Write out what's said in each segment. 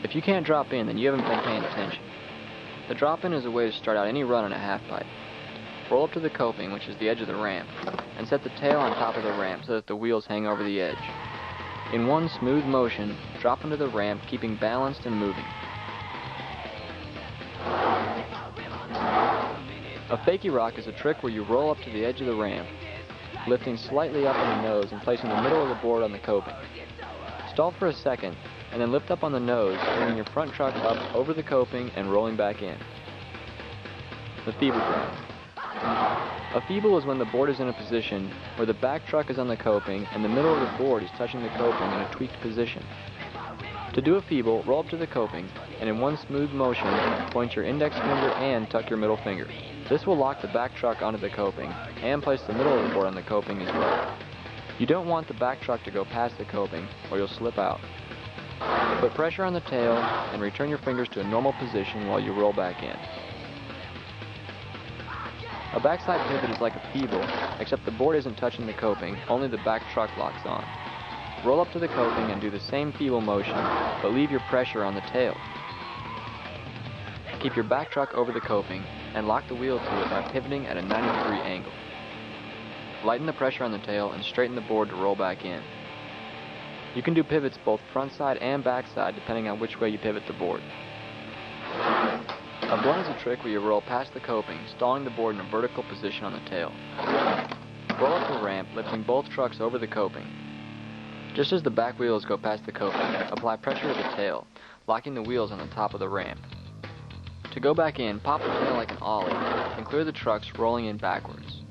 If you can't drop in, then you haven't been paying attention. The drop-in is a way to start out any run on a half-pipe. Roll up to the coping, which is the edge of the ramp, and set the tail on top of the ramp so that the wheels hang over the edge. In one smooth motion, drop into the ramp, keeping balanced and moving. A fakie rock is a trick where you roll up to the edge of the ramp, lifting slightly up on the nose and placing the middle of the board on the coping. Stall for a second, and then lift up on the nose, bringing your front truck up over the coping and rolling back in. The feeble ground. A feeble is when the board is in a position where the back truck is on the coping and the middle of the board is touching the coping in a tweaked position. To do a feeble, roll up to the coping, and in one smooth motion, point your index finger and tuck your middle finger. This will lock the back truck onto the coping and place the middle of the board on the coping as well. You don't want the back truck to go past the coping or you'll slip out. Put pressure on the tail and return your fingers to a normal position while you roll back in. A backside pivot is like a feeble, except the board isn't touching the coping, only the back truck locks on. Roll up to the coping and do the same feeble motion, but leave your pressure on the tail. Keep your back truck over the coping and lock the wheel to it by pivoting at a 90-degree angle. Lighten the pressure on the tail and straighten the board to roll back in. You can do pivots both front side and back side depending on which way you pivot the board. A blunt is a trick where you roll past the coping, stalling the board in a vertical position on the tail. Roll up the ramp, lifting both trucks over the coping. Just as the back wheels go past the coping, apply pressure to the tail, locking the wheels on the top of the ramp. To go back in, pop the tail like an ollie, and clear the trucks rolling in backwards.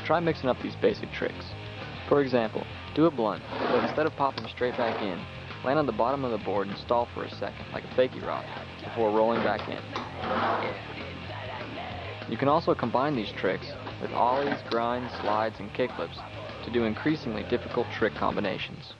Try mixing up these basic tricks. For example, do a blunt, but instead of popping straight back in, land on the bottom of the board and stall for a second, like a fakie rock, before rolling back in. You can also combine these tricks with ollies, grinds, slides, and kickflips to do increasingly difficult trick combinations.